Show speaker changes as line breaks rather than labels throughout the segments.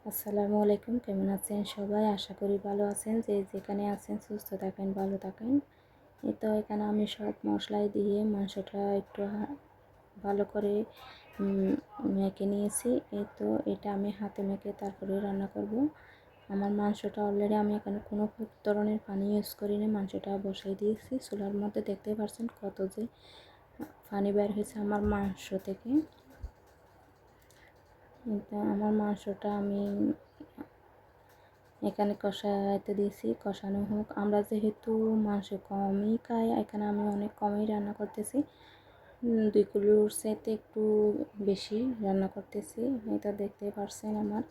আসসালামু আলাইকুম, কেমন আছেন সবাই? আশা করি ভালো আছেন। যে যেখানে আছেন সুস্থ থাকেন, ভালো থাকেন। এই তো এখানে আমি সব মশলাই দিয়ে মাংসটা একটু ভালো করে মেখে নিয়েছি। এই তো এটা আমি হাতে মেখে তারপরে রান্না করব। আমার মাংসটা অলরেডি আমি এখানে কোনো ধরনের পানি ইউজ করিনি, মাংসটা বসাই দিয়েছি চুলার মধ্যে। দেখতে পাচ্ছেন কত যে পানি বের হয়েছে আমার মাংস থেকে। আমার মাংসটা আমি এখানে কষাইতে দিয়েছি, কষানো হোক। আমরা যেহেতু মাংস কমই খাই, এখানে আমি অনেক কমই রান্না করতেছি, 2 কিলোর চাইতে একটু বেশি রান্না করতেছি। এটা দেখতে পারছেন আমার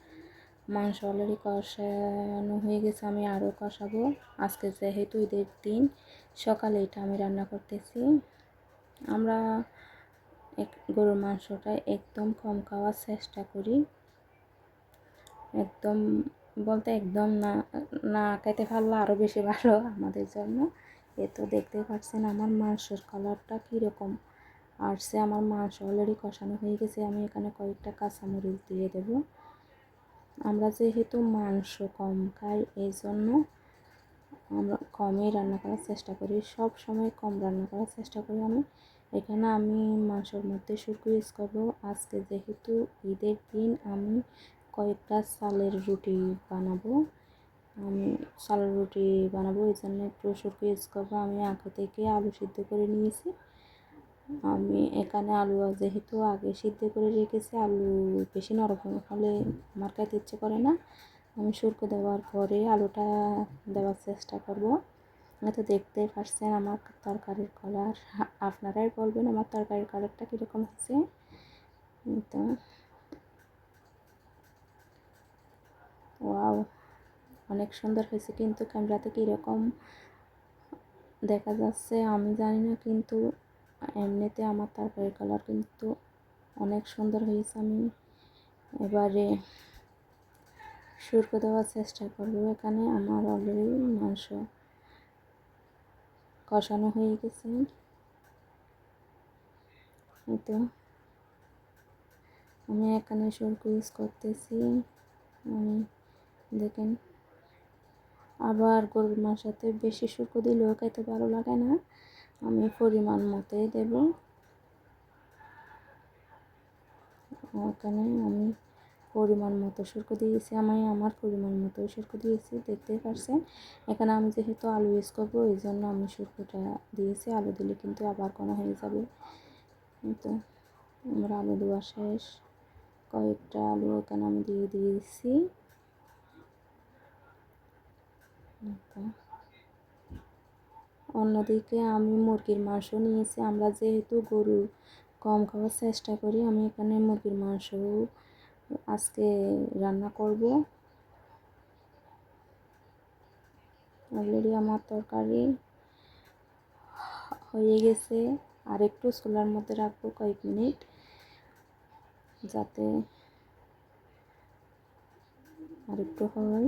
মাংস অলরেডি কষানো হয়ে গেছে, আমি আরও কষাবো। আজকে যেহেতু ঈদের দিন, সকালে এটা আমি রান্না করতেছি। আমরা গরুর মাংসটা একদম কম খাওয়ার চেষ্টা করি, একদম বলতে একদম না না খেতে পারলে আরও বেশি ভালো আমাদের জন্য। এ তো দেখতে পাচ্ছেন আমার মাংসের কালারটা কীরকম আসছে। আমার মাংস অলরেডি কষানো হয়ে গেছে, আমি এখানে কয়েকটা কাঁচামরিচ দিয়ে দেব। আমরা যেহেতু মাংস কম খাই, এই জন্য আমরা কমই রান্না করার চেষ্টা করি, সব সময় কম রান্না করার চেষ্টা করি। এখানে আমি মাংসের মধ্যে শুকনো ইউজ করবো। আজকে যেহেতু ঈদের দিন, আমি কয়েকটা চালের রুটি বানাবো। আমি চালের রুটি বানাবো, এই জন্য একটু শুকনো ইউজ করবো। আমি আগে থেকে আলু সিদ্ধ করে নিয়েছি। আমি এখানে আলু যেহেতু আগে সিদ্ধ করে রেখেছি, আলু বেশি নরম হলে আমার খেতে ইচ্ছে করে না। আমি শুকনো দেওয়ার পরে আলুটা দেওয়ার চেষ্টা করব। তো দেখতে পাচ্ছেন আমার তরকারির কালার, আপনারাই বলবেন আমার তরকারির কালারটা কীরকম হয়েছে। তো ওয়াও, অনেক সুন্দর হয়েছে, কিন্তু ক্যামেরাতে কীরকম দেখা যাচ্ছে আমি জানি না, কিন্তু এমনিতে আমার তরকারির কালার কিন্তু অনেক সুন্দর হয়েছে। আমি এবারে শুকনো দেওয়ার চেষ্টা করব। এখানে আমার অলরেডি মাংস কষানো হয়ে গেছে। তো আমি এখানে শুকনো ইউজ করতেছি। আমি দেখেন, আবার গরুর মাংসতে বেশি শুকনো দিলেও খেতে ভালো লাগে না, আমি পরিমাণ মতোই দেব। এখানে আমি পরিমাণ মতো শুকনো দিয়েছি, আমি আমার পরিমাণ মতো শুকনো দিয়েছি, দেখতে পাচ্ছেন। এখানে আমি যেহেতু আলু ইউজ করবো, এই জন্য আমি শুকনোটা দিয়েছি। আলু দিলে কিন্তু আবার কোনো হয়ে যাবে। তো আমার আলু দেওয়া শেষ, কয়েকটা আলু এখানে আমি দিয়ে দিয়েছি। অন্যদিকে আমি মুরগির মাংস নিয়েছি। আমরা যেহেতু গরু কম খাওয়ার চেষ্টা করি, আমি এখানে মুরগির মাংস আজকে রান্না করব। অলরেডি আমার তরকারি হয়ে গেছে, আর একটু চুলার মধ্যে রাখবো কয়েক মিনিট, যাতে আর একটু হয়।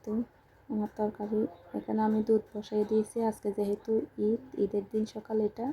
তো আমার তরকারি এখানে আমি দুধ বসাই দিয়েছি। আজকে যেহেতু ঈদের দিন সকালে এটা